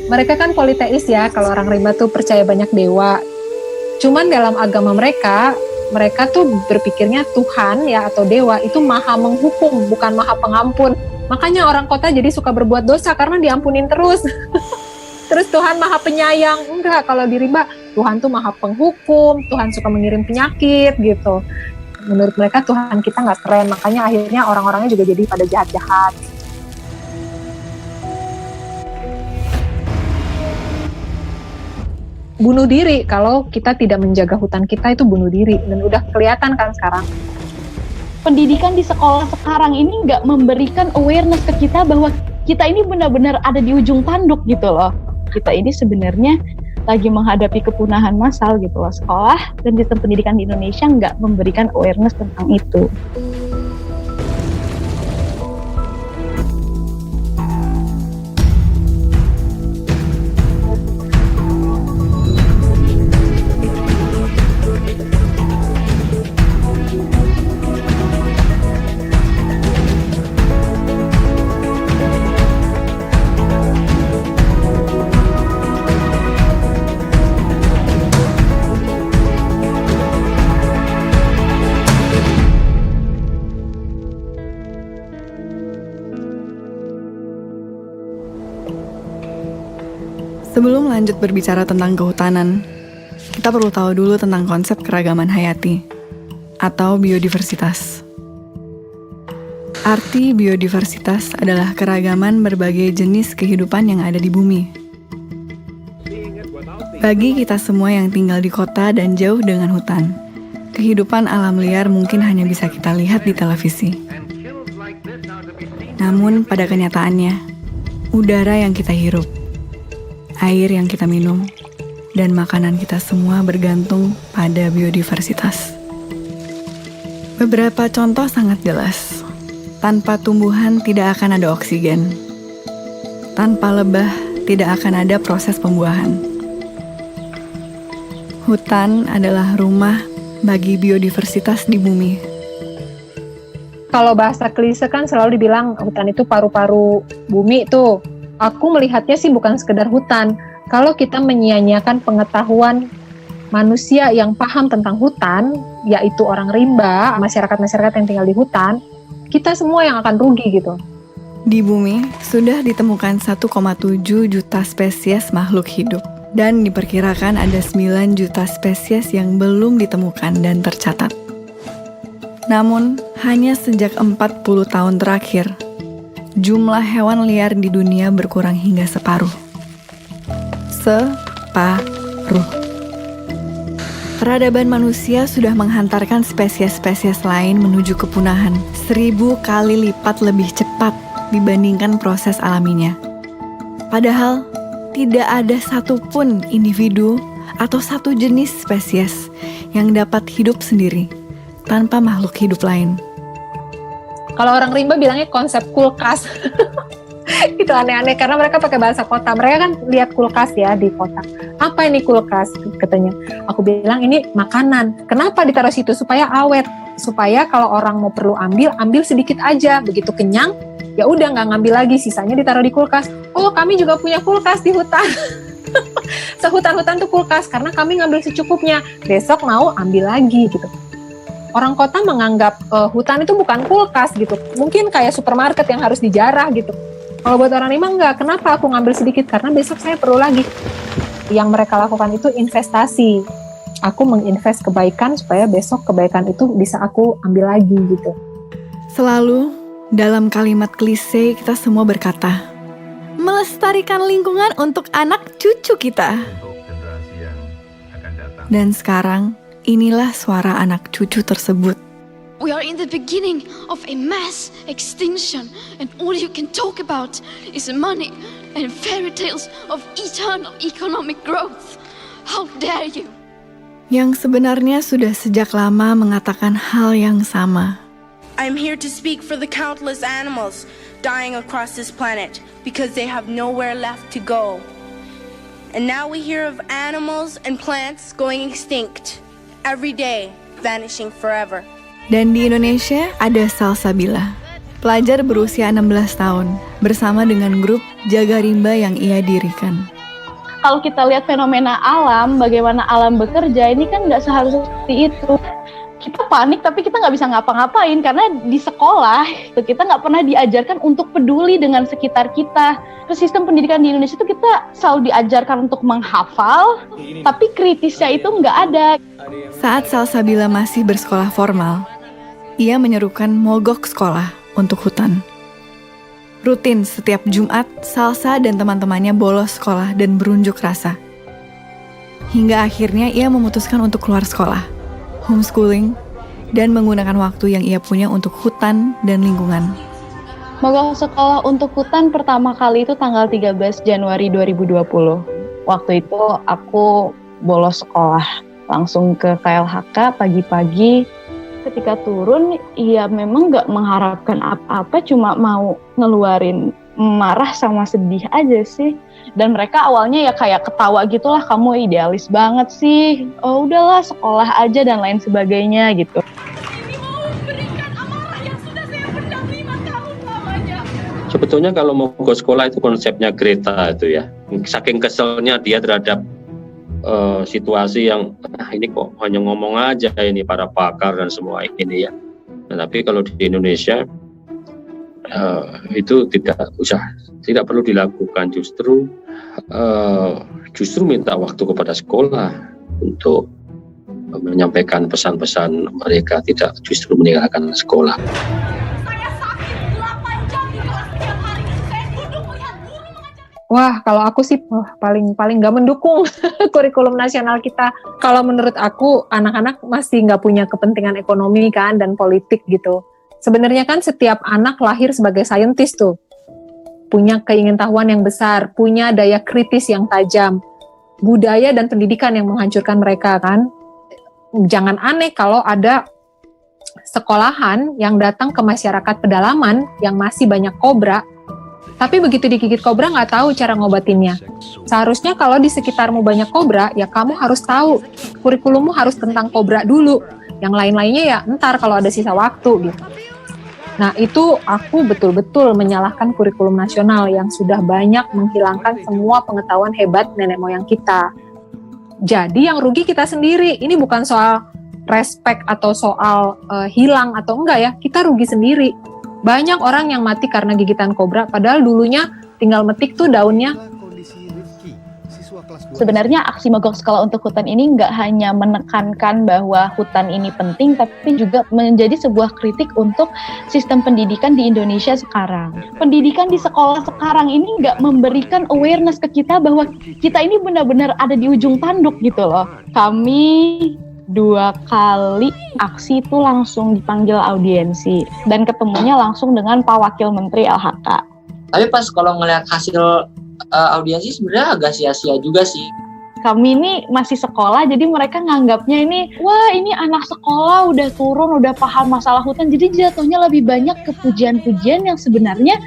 Mereka kan politeis ya, kalau orang rimba tuh percaya banyak dewa. Cuman dalam agama mereka tuh berpikirnya Tuhan ya atau dewa itu maha menghukum, bukan maha pengampun. Makanya orang kota jadi suka berbuat dosa karena diampunin terus. Terus Tuhan maha penyayang. Enggak, kalau di rimba Tuhan tuh maha penghukum, Tuhan suka mengirim penyakit gitu. Menurut mereka Tuhan kita nggak keren, makanya akhirnya orang-orangnya juga jadi pada jahat-jahat. Bunuh diri, kalau kita tidak menjaga hutan kita itu bunuh diri, dan udah kelihatan kan sekarang. Pendidikan di sekolah sekarang ini nggak memberikan awareness ke kita bahwa kita ini benar-benar ada di ujung tanduk gitu loh. Kita ini sebenarnya lagi menghadapi kepunahan massal gitu loh. Sekolah dan sistem pendidikan di Indonesia nggak memberikan awareness tentang itu. Sebelum lanjut berbicara tentang kehutanan, kita perlu tahu dulu tentang konsep keragaman hayati atau biodiversitas. Arti biodiversitas adalah keragaman berbagai jenis kehidupan yang ada di bumi. Bagi kita semua yang tinggal di kota dan jauh dengan hutan, kehidupan alam liar mungkin hanya bisa kita lihat di televisi. Namun pada kenyataannya, udara yang kita hirup, air yang kita minum, dan makanan kita semua bergantung pada biodiversitas. Beberapa contoh sangat jelas. Tanpa tumbuhan tidak akan ada oksigen. Tanpa lebah tidak akan ada proses pembuahan. Hutan adalah rumah bagi biodiversitas di bumi. Kalau bahasa klise kan selalu dibilang hutan itu paru-paru bumi tuh. Aku melihatnya sih bukan sekedar hutan. Kalau kita menyia-nyiakan pengetahuan manusia yang paham tentang hutan, yaitu orang rimba, masyarakat-masyarakat yang tinggal di hutan, kita semua yang akan rugi gitu. Di bumi sudah ditemukan 1,7 juta spesies makhluk hidup. Dan diperkirakan ada 9 juta spesies yang belum ditemukan dan tercatat. Namun, hanya sejak 40 tahun terakhir, jumlah hewan liar di dunia berkurang hingga separuh. Separuh. Peradaban manusia sudah menghantarkan spesies-spesies lain menuju kepunahan 1000 kali lipat lebih cepat dibandingkan proses alaminya. Padahal, tidak ada satupun individu atau satu jenis spesies yang dapat hidup sendiri tanpa makhluk hidup lain. Kalau orang rimba bilangnya konsep kulkas. Itu aneh-aneh karena mereka pakai bahasa kota. Mereka kan lihat kulkas ya di kota. Apa ini kulkas? Katanya. Aku bilang ini makanan. Kenapa ditaruh situ? Supaya awet. Supaya kalau orang mau perlu ambil sedikit aja. Begitu kenyang, ya udah nggak ngambil lagi. Sisanya ditaruh di kulkas. Oh, kami juga punya kulkas di hutan. Sehutan-hutan tuh kulkas karena kami ngambil secukupnya. Besok mau ambil lagi gitu. Orang kota menganggap hutan itu bukan kulkas gitu. Mungkin kayak supermarket yang harus dijarah gitu. Kalau buat orang rimba enggak. Kenapa aku ngambil sedikit? Karena besok saya perlu lagi. Yang mereka lakukan itu investasi. Aku menginvest kebaikan supaya besok kebaikan itu bisa aku ambil lagi gitu. Selalu dalam kalimat klise kita semua berkata, melestarikan lingkungan untuk anak cucu kita. Dan sekarang, inilah suara anak cucu tersebut. We are in the beginning of a mass extinction, and all you can talk about is money and fairy tales of eternal economic growth. How dare you? Yang sebenarnya sudah sejak lama mengatakan hal yang sama. I'm here to speak for the countless animals dying across this planet because they have nowhere left to go. And now we hear of animals and plants going extinct. Every day, vanishing forever. Dan di Indonesia ada Salsabila, pelajar berusia 16 tahun, bersama dengan grup Jaga Rimba yang ia dirikan. kalau kita lihat fenomena alam, bagaimana alam bekerja, ini kan nggak seharusnya seperti itu. Kita panik tapi kita nggak bisa ngapa-ngapain karena di sekolah itu kita nggak pernah diajarkan untuk peduli dengan sekitar kita. Terus sistem pendidikan di Indonesia itu kita selalu diajarkan untuk menghafal, tapi kritisnya itu nggak ada. Saat Salsabila masih bersekolah formal, ia menyerukan mogok sekolah untuk hutan. Rutin setiap Jumat, Salsa dan teman-temannya bolos sekolah dan berunjuk rasa. Hingga akhirnya ia memutuskan untuk keluar sekolah, homeschooling, dan menggunakan waktu yang ia punya untuk hutan dan lingkungan. Mogok sekolah untuk hutan pertama kali itu tanggal 13 Januari 2020. Waktu itu aku bolos sekolah, langsung ke KLHK pagi-pagi. Ketika turun, ya memang gak mengharapkan apa-apa, cuma mau ngeluarin marah sama sedih aja sih. Dan mereka awalnya ya kayak ketawa gitulah, kamu idealis banget sih, oh udahlah sekolah aja dan lain sebagainya gitu. Sebetulnya kalau mau ke sekolah itu konsepnya Greta itu ya. Saking keselnya dia terhadap situasi yang ini kok hanya ngomong aja ini para pakar dan semua ini ya. Nah, tapi kalau di Indonesia itu tidak perlu dilakukan, justru minta waktu kepada sekolah untuk menyampaikan pesan-pesan mereka, tidak justru meninggalkan sekolah. Wah, kalau aku sih paling nggak mendukung kurikulum nasional kita. Kalau menurut aku, anak-anak masih nggak punya kepentingan ekonomi kan dan politik gitu. Sebenarnya kan setiap anak lahir sebagai saintis tuh, punya keingintahuan yang besar, punya daya kritis yang tajam, budaya dan pendidikan yang menghancurkan mereka kan. Jangan aneh kalau ada sekolahan yang datang ke masyarakat pedalaman yang masih banyak kobra. Tapi begitu digigit kobra nggak tahu cara ngobatinnya. Seharusnya kalau di sekitarmu banyak kobra, ya kamu harus tahu. Kurikulummu harus tentang kobra dulu. Yang lain-lainnya ya ntar kalau ada sisa waktu gitu. Nah itu aku betul-betul menyalahkan kurikulum nasional yang sudah banyak menghilangkan semua pengetahuan hebat nenek moyang kita. Jadi yang rugi kita sendiri. Ini bukan soal respect atau soal hilang atau enggak ya. Kita rugi sendiri. Banyak orang yang mati karena gigitan kobra, padahal dulunya tinggal metik tuh daunnya. Sebenarnya aksi mogok sekolah untuk hutan ini nggak hanya menekankan bahwa hutan ini penting, tapi juga menjadi sebuah kritik untuk sistem pendidikan di Indonesia sekarang. Pendidikan di sekolah sekarang ini nggak memberikan awareness ke kita bahwa kita ini benar-benar ada di ujung tanduk gitu loh. Kami 2 kali aksi itu langsung dipanggil audiensi dan ketemunya langsung dengan Pak Wakil Menteri LHK. Tapi pas kalau ngelihat hasil audiensi sebenarnya agak sia-sia juga sih. Kami ini masih sekolah, jadi mereka nganggapnya ini, wah ini anak sekolah udah turun, udah paham masalah hutan, jadi jatuhnya lebih banyak ke pujian-pujian yang sebenarnya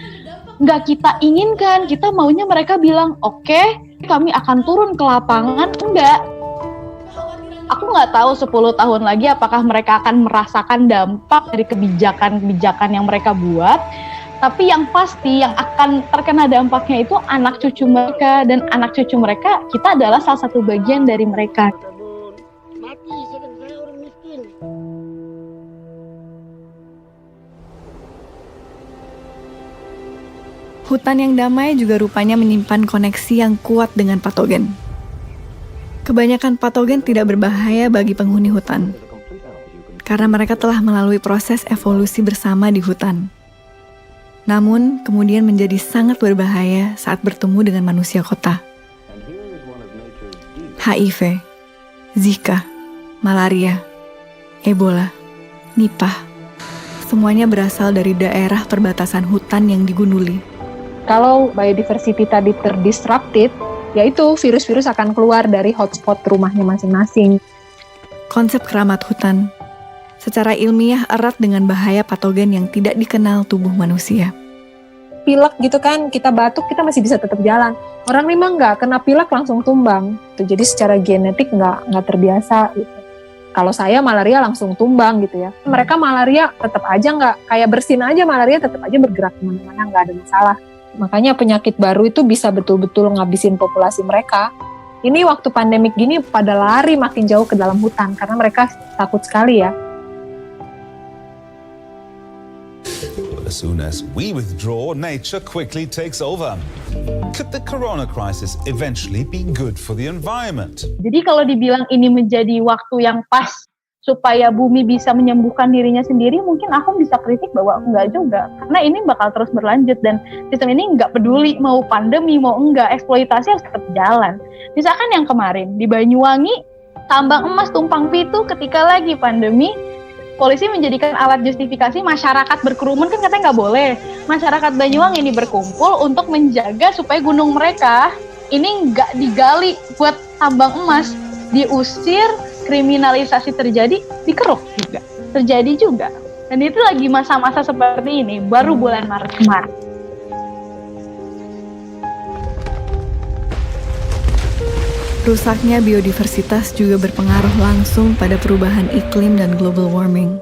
nggak kita inginkan. Kita maunya mereka bilang, oke, kami akan turun ke lapangan, enggak. Aku nggak tahu 10 tahun lagi apakah mereka akan merasakan dampak dari kebijakan-kebijakan yang mereka buat. Tapi yang pasti yang akan terkena dampaknya itu anak cucu mereka, dan anak cucu mereka kita adalah salah satu bagian dari mereka. Hutan yang damai juga rupanya menyimpan koneksi yang kuat dengan patogen. Kebanyakan patogen tidak berbahaya bagi penghuni hutan, karena mereka telah melalui proses evolusi bersama di hutan. Namun, kemudian menjadi sangat berbahaya saat bertemu dengan manusia kota. HIV, Zika, malaria, Ebola, Nipah, semuanya berasal dari daerah perbatasan hutan yang digunduli. Kalau biodiversity tadi terdisrupted, yaitu virus-virus akan keluar dari hotspot rumahnya masing-masing. Konsep keramat hutan secara ilmiah erat dengan bahaya patogen yang tidak dikenal tubuh manusia. Pilek gitu kan, kita batuk, kita masih bisa tetap jalan. Orang rimba nggak, kena pilek langsung tumbang. Jadi secara genetik nggak terbiasa gitu. Kalau saya malaria langsung tumbang gitu ya. Mereka malaria tetap aja nggak, kayak bersin aja malaria tetap aja bergerak kemana-mana, nggak ada masalah. Makanya penyakit baru itu bisa betul-betul ngabisin populasi mereka. Ini waktu pandemik gini pada lari makin jauh ke dalam hutan karena mereka takut sekali ya. As soon as we withdraw, nature quickly takes over. Could the corona crisis eventually be good for the environment? Jadi kalau dibilang ini menjadi waktu yang pas supaya bumi bisa menyembuhkan dirinya sendiri, mungkin aku bisa kritik bahwa enggak juga. Karena ini bakal terus berlanjut dan sistem ini enggak peduli mau pandemi, mau enggak, eksploitasi harus tetap jalan. Misalkan yang kemarin di Banyuwangi, tambang emas tumpang pitu ketika lagi pandemi, polisi menjadikan alat justifikasi masyarakat berkerumun, kan katanya nggak boleh. Masyarakat Banyuwangi ini berkumpul untuk menjaga supaya gunung mereka ini nggak digali buat tambang emas, diusir, kriminalisasi terjadi, dikeruk juga, terjadi juga. Dan itu lagi masa-masa seperti ini, baru bulan Maret kemarin. Rusaknya biodiversitas juga berpengaruh langsung pada perubahan iklim dan global warming.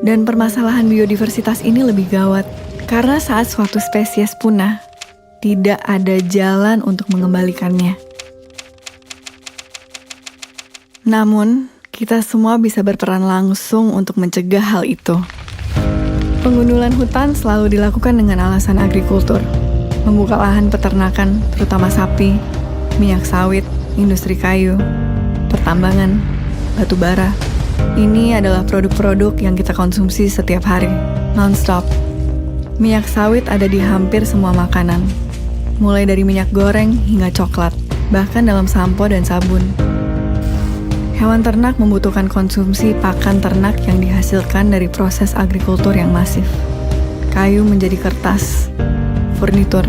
Dan permasalahan biodiversitas ini lebih gawat, karena saat suatu spesies punah, tidak ada jalan untuk mengembalikannya. Namun, kita semua bisa berperan langsung untuk mencegah hal itu. Pengundulan hutan selalu dilakukan dengan alasan agrikultur, membuka lahan peternakan, terutama sapi, minyak sawit, industri kayu, pertambangan, batu bara. Ini adalah produk-produk yang kita konsumsi setiap hari, non-stop. Minyak sawit ada di hampir semua makanan, mulai dari minyak goreng hingga coklat, bahkan dalam sampo dan sabun. Hewan ternak membutuhkan konsumsi pakan ternak yang dihasilkan dari proses agrikultur yang masif. Kayu menjadi kertas, furnitur.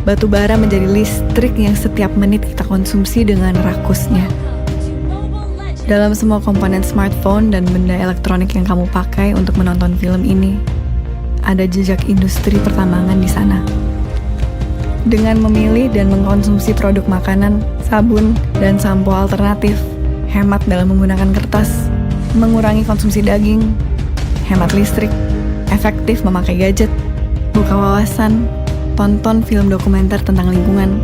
Batu bara menjadi listrik yang setiap menit kita konsumsi dengan rakusnya. Dalam semua komponen smartphone dan benda elektronik yang kamu pakai untuk menonton film ini, ada jejak industri pertambangan di sana. Dengan memilih dan mengkonsumsi produk makanan, sabun, dan sampo alternatif, hemat dalam menggunakan kertas, mengurangi konsumsi daging, hemat listrik, efektif memakai gadget, buka wawasan, tonton film dokumenter tentang lingkungan,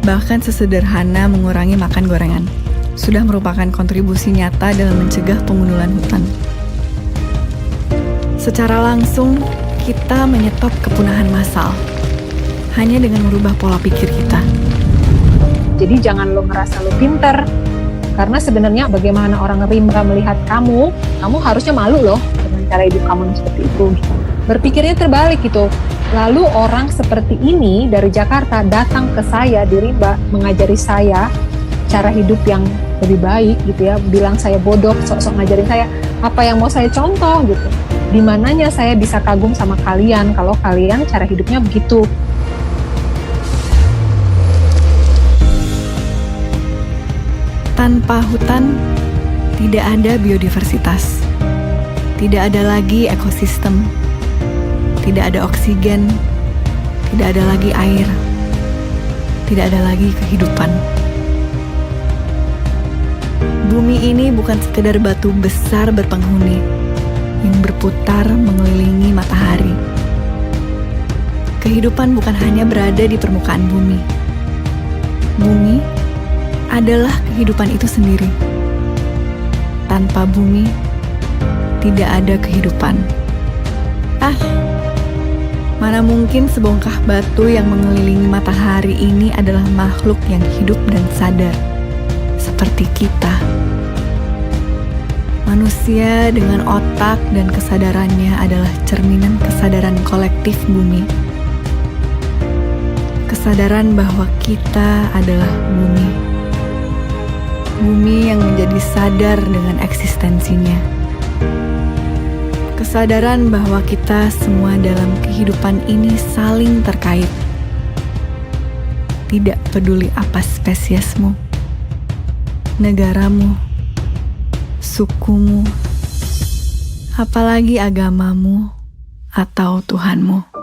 bahkan sesederhana mengurangi makan gorengan, sudah merupakan kontribusi nyata dalam mencegah pengundulan hutan. Secara langsung, kita menyetop kepunahan massal, hanya dengan merubah pola pikir kita. Jadi jangan lo ngerasa lo pinter, karena sebenarnya bagaimana orang rimba melihat kamu harusnya malu loh dengan cara hidup kamu seperti itu. Berpikirnya terbalik gitu. Lalu orang seperti ini dari Jakarta datang ke saya di Rimba, mengajari saya cara hidup yang lebih baik gitu ya, bilang saya bodoh, sok-sok ngajarin saya apa yang mau saya contoh gitu. Di mananya saya bisa kagum sama kalian kalau kalian cara hidupnya begitu. Tanpa hutan, tidak ada biodiversitas. Tidak ada lagi ekosistem. Tidak ada oksigen. Tidak ada lagi air. Tidak ada lagi kehidupan. Bumi ini bukan sekedar batu besar berpenghuni yang berputar mengelilingi matahari. Kehidupan bukan hanya berada di permukaan bumi. Bumi adalah kehidupan itu sendiri. Tanpa bumi, tidak ada kehidupan. Mana mungkin sebongkah batu yang mengelilingi matahari ini adalah makhluk yang hidup dan sadar, seperti kita. Manusia dengan otak dan kesadarannya adalah cerminan kesadaran kolektif bumi. Kesadaran bahwa kita adalah bumi. Bumi yang menjadi sadar dengan eksistensinya. Kesadaran bahwa kita semua dalam kehidupan ini saling terkait. Tidak peduli apa spesiesmu, negaramu, sukumu, apalagi agamamu atau Tuhanmu.